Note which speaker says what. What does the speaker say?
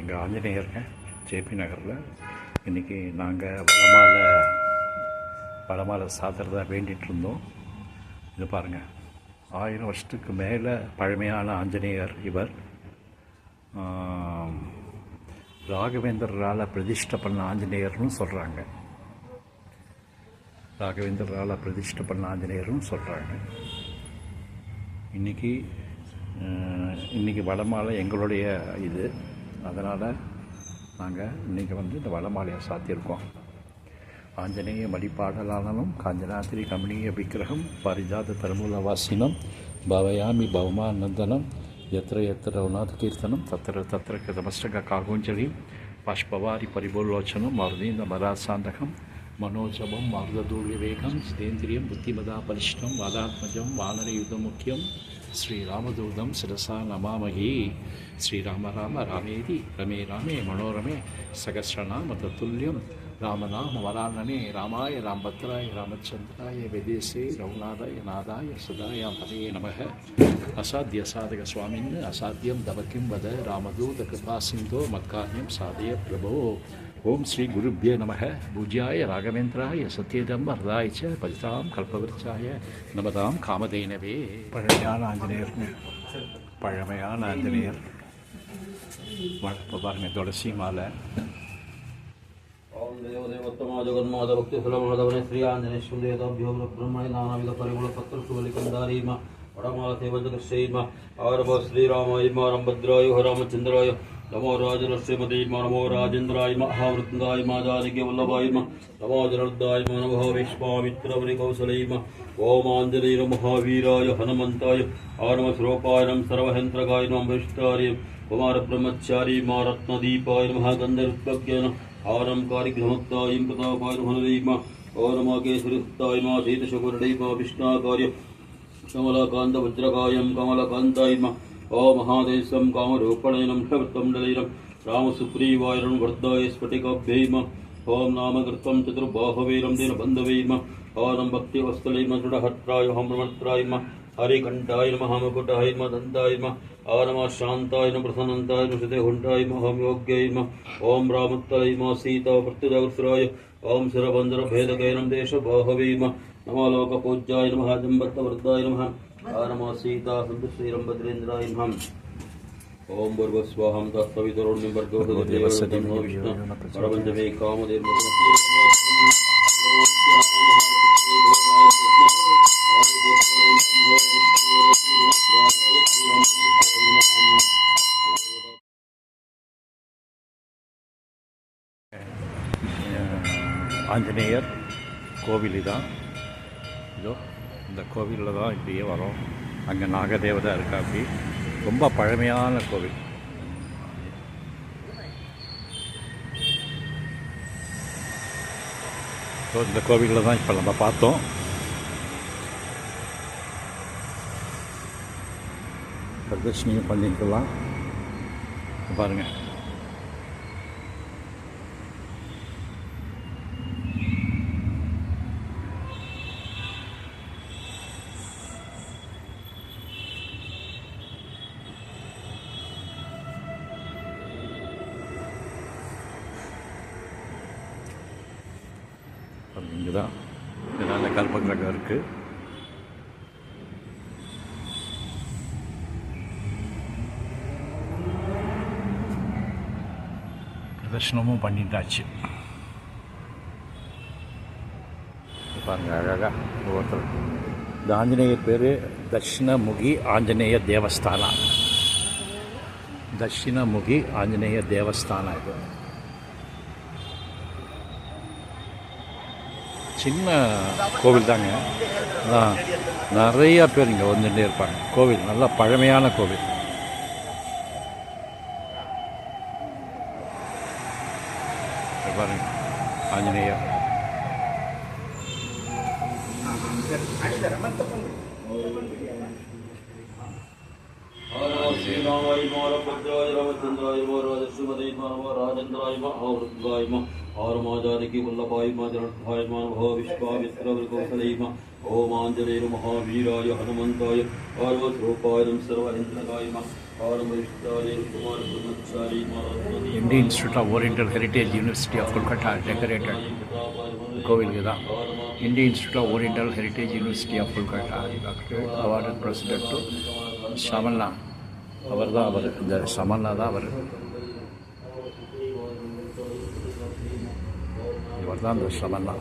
Speaker 1: எங்கள் ஆஞ்சநேயருங்க ஜேபி நகரில் இன்றைக்கி நாங்கள் வடமாலை சாத்துறதா வேண்டிகிட்டு இருந்தோம். இது பாருங்கள், 1000 வருஷத்துக்கு மேலே பழமையான ஆஞ்சநேயர் இவர். ராகவேந்தரால் பிரதிஷ்டை பண்ண ஆஞ்சநேயர்னு சொல்கிறாங்க. ராகவேந்தரால் பிரதிஷ்டை பண்ண ஆஞ்சநேயர்னு சொல்கிறாங்க. இன்றைக்கி வடமாலை எங்களுடைய இது. அதனால் நாங்கள் இன்றைக்கி இந்த வடமாலையை சாத்தியிருக்கோம். ஆஞ்சநேய மடிப்பாடலானனும் காஞ்சனாத்திரி கமனீய விக்கிரகம் பாரிஜாத தருமூலவாசினம் பவயாமி பவமானந்தனம் எத்திர எத்திர ரவுநாத கீர்த்தனம் தத்திர தத்திர கிருதமஸ்டக காகுஞ்சலி பாஷ்பவாரி பரிபோலோச்சனம் மாருதீந்த மராசாந்தகம் மனோஜபம் மாருதூர்ய வேகம் சிதேந்திரியம் புத்திமதா பலிஷ்டம் வாதாத்மஜம் வானரயுதமுக்கியம் ஸ்ரீராமதூதம் சிரசா நமாமகி. ஸ்ரீராம ராம ராமேதி ரமே ராமே மனோரமே சகஸ்ரநாம தத்துல்யம் ராமநாம வராணனே ராமாய ராம்பத்ராய ராமச்சந்திராய விதேசே ரவுநாதாய நாதாய சுதாயாம் பதையே நமக. அசாத்திய சாதக சுவாமின்னு அசாத்தியம் தவக்கிம் வத ராமதூத கிருபா சிந்தோ மத்காரியம் சாதய பிரபோ. ஓம் ஸ்ரீ குருபிய நமக. பூஜ்யாய ராகவேந்திராய சத்யதம் வரதாய்ச்ச பஜிதாம் கல்பவருச்சாய நமதாம் காமதேனவே. பழமையான ஆஞ்சநேயர், பழமையான ஆஞ்சநேயர். இப்போ பாருங்கள், துளசி மாலை.
Speaker 2: ओम देव देवोत्तमा जगन्माता भक्ति फलमाधवने श्री आंजनेय सुंदरेभ्यो ब्रह्मणे नानाविध परिमल पत्र सुवलिकंदारी मा वडमाला सेवजगश्री मा आरभ श्री रामाय मा रामभद्राय रामचंद्राय नमो राजलक्ष्मीमती मा नमो राजेन्द्राय मा महावृत्ताय मा जानकी वल्लभाय मा नमो जनार्दनाय मा नमो विश्वामित्रवरि कौसलै मा ओम आंजनेय महावीराय हनुमंताय आनम स्वरूपाय नम सर्वहंत्रगाय नम विष्टाय कुमार ब्रह्मचारी मा रत्नदीपाय महागंधर्वज्ञान आरम कार्यग्रहमुक्ताय प्रतापाय हनुदैमा औरमाकेश्वरिस्ताय मा शीतशकुरदैमा विष्णाकार्य कमलाकांत वज्रकायं कमलकांताय ओ महादेशं कामरूपणेनं शवृत्तं डलैरं रामसुग्रीवायरं वर्धाय स्फटिकाभ्यैम ओम नामकृतं चतुर्बाहवीरं दीनबन्धवैम आरं भक्तिवत्सलैम दृढहत्राय हमृमत्राय हरिकण्ठाय नमः मुकुटाय नमः दन्ताय नमः आनमः शान्ताय नमः प्रसन्नताय नमः श्रुतिहुण्डाय नमः योग्याय नमः ओम रामोत्तराय नमः सीता प्रत्युदग्रसराय ओम शिरबन्धरभेदकाय नमः देशबाहवे नमः लोकपूज्याय नमः जम्बत्तवृद्धाय नमः नमः सीता सन्तुश्रीरं भद्रेन्द्राय नमः ओम भूर्भुवस्वाहं तत्सवितुर्वरेण्यं भर्गो देवस्य विष्णु परमञ्जमे कामदेव
Speaker 1: ஆஞ்சநேயர் கோவில் இதான். இதோ இந்த கோவிலில் தான் இப்படியே வரும். அங்கே நாகதேவதா இருக்கா. அப்படி ரொம்ப பழமையான கோவில். ஸோ இந்த கோவிலில் தான் இப்போ நம்ம பார்த்தோம். பிரதர்ஷனியும் பண்ணிக்கலாம். பாருங்கள், இங்கே தான் இதனால் கல்பகிரகம் இருக்குது. பிரதர்ஷனமும் பண்ணிட்டாச்சு. பாருங்கள், அழகாக ஒவ்வொருத்தர். இந்த ஆஞ்சநேயர் பேர் தட்சிணமுகி ஆஞ்சநேய தேவஸ்தானா. தட்சிணமுகி ஆஞ்சநேய தேவஸ்தானா. இது சின்ன கோவில் தாங்க. நிறையா பேர் இங்கே வந்துட்டே இருப்பாங்க. கோவில் நல்லா பழமையான கோவில். பாருங்க, ஆஞ்சநேயர்.
Speaker 2: श्रीरामाय रामभद्राय रामचंद्राय राजश्रीमते राजेन्द्राय आवृद्धाय आरमाजानकी वल्लभाय जनार्दनाय नमः विश्वामित्रवरि कौसलै ओम आंजनेय महावीराय हनुमंताय सर्वस्वरूपाय सर्वेन्द्रकाय
Speaker 1: Indian Institute of Oriental Heritage University of Kolkata decorated கோவிலுக்கு தான். Indian Institute of Oriental Heritage University of Kolkata doctor award president to சமன்னா. அவர் தான் அவர், இந்த சமன்னா தான் அவர். இவர் தான் இந்த சமன்னா.